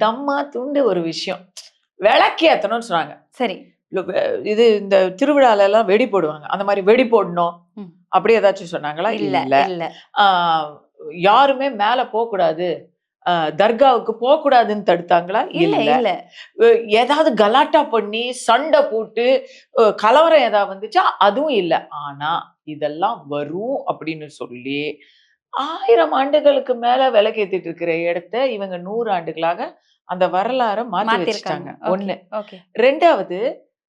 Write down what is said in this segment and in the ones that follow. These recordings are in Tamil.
தம்மா துண்டு ஒரு விஷயம். விளக்கு ஏத்தணும்னு சொன்னாங்க. சரி. இது இந்த திருவிழால எல்லாம் வெடி போடுவாங்க. அந்த மாதிரி வெடி போடணும். அப்படி ஏதாச்சும் சொன்னாங்களா? இல்ல இல்ல. இல்ல. யாருமே மேல போகக்கூடாது. தர்காவுக்கு போகக்கூடாதுன்னு தடுத்தாங்களா? இல்ல இல்ல. இல்ல. ஏதாவது கலாட்டா பண்ணி சண்டை போட்டு கலவரம் ஏதாவது வந்துச்சா? அதுவும் இல்ல. ஆனா இதெல்லாம் வரும் அப்படின்னு சொல்லி 1000 ஆண்டுகளுக்கு மேல விளக்கேத்திட்டு இருக்கிற இடத்த இவங்க 100 ஆண்டுகளாக அந்த வரலாற மாத்தி வச்சுட்டாங்க. ஒண்ணு. 2வது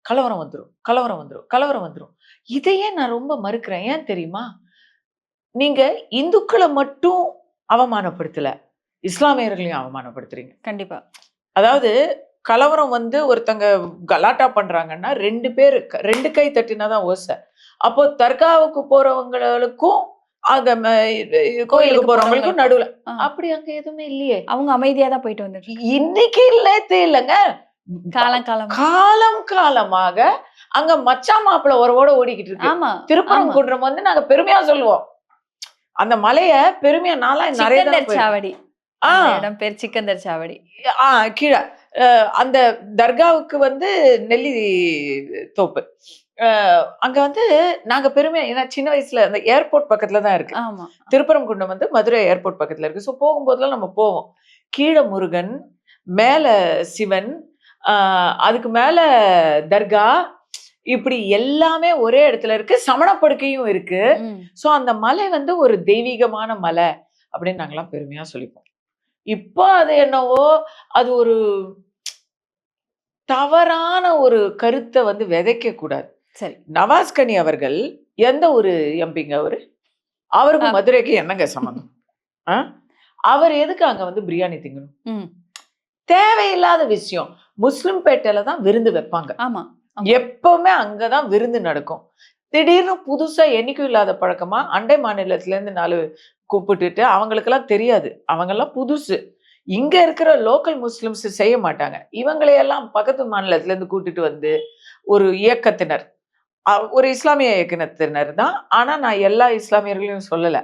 கலவரம் வந்துரும், கலவரம் வந்துரும், கலவரம் வந்துரும். இதையே நான் ரொம்ப மறுக்கிறேன். ஏன் தெரியுமா? நீங்க இந்துக்கள மட்டும் அவமானப்படுத்தல. இஸ்லாமியர்களையும் அவமானப்படுத்துறீங்க. கண்டிப்பா. அதாவது கலவரம் வந்து ஒருத்தங்க கலாட்டா பண்றாங்கன்னா 2 பேரு 2 கை தட்டினா தான் ஓசை. அப்போ தர்காவுக்கு போறவங்களுக்கும் அங்க கோயிலுக்கு போறவங்களுக்கும் நடுவுல அப்படி அங்க எதுவுமே இல்லையே. அவங்க அமைதியா தான் போயிட்டு வந்தாங்க. இன்னைக்கு இல்லங்க. காலம் காலமாக அங்க மச்சா மாப்பிள ஒருவோட ஓடிக்கிட்டு இருக்கு. திருப்பரங்குன்றம் வந்து நாங்க பெருமையா சொல்லுவோம். அந்த மலைய பெருமையா நான்லாம் நிறைய சாவடி. இடம் பேர் சிக்கந்தர் சாவடி. கீழ அந்த தர்காவுக்கு வந்து நெல்லி தோப்பு. அங்க வந்து நாங்க பெருமையா, ஏன்னா சின்ன வயசுல அந்த ஏர்போர்ட் பக்கத்துல தான் இருக்கு. திருப்பரங்குன்றம் வந்து மதுரை ஏர்போர்ட் பக்கத்துல இருக்கு. சோ போகும்போதெல்லாம் நம்ம போவோம். கீழ முருகன், மேல சிவன், அதுக்கு மேல தர்கா, இப்படி எல்லாமே ஒரே இடத்துல இருக்கு. சமணப்படுக்கையும் இருக்கு. சோ அந்த மலை வந்து ஒரு தெய்வீகமான மலை அப்படின்னு நாங்கெல்லாம் பெருமையா சொல்லிப்போம். இப்போ அது என்னவோ அது ஒரு தவறான ஒரு கருத்தை வந்து விதைக்க கூடாது. சரி, நவாஸ்கனி அவர்கள் எந்த ஒரு எம்பிங்க அவரு? அவருக்கு மதுரைக்கு என்னங்க சம்பந்தம்? அவர் எதுக்கு அங்க வந்து பிரியாணி திங்கணும்? தேவையில்லாத விஷயம். முஸ்லிம் பேட்டையில தான் விருந்து வைப்பாங்க. எப்பவுமே அங்கதான் விருந்து நடக்கும். திடீர்னு புதுசா என்னைக்கும் இல்லாத பழக்கமா அண்டை மாநிலத்துல இருந்து 4 கூப்பிட்டுட்டு அவங்களுக்கு எல்லாம் தெரியாது. அவங்க எல்லாம் புதுசு. இங்க இருக்கிற லோக்கல் முஸ்லிம்ஸ் செய்ய மாட்டாங்க. இவங்களையெல்லாம் பக்கத்து மாநிலத்துல இருந்து கூட்டிட்டு வந்து ஒரு இயக்கத்தினர், ஒரு இஸ்லாமிய இயக்கத்தினர் தான். ஆனா நான் எல்லா இஸ்லாமியர்களையும் சொல்லல.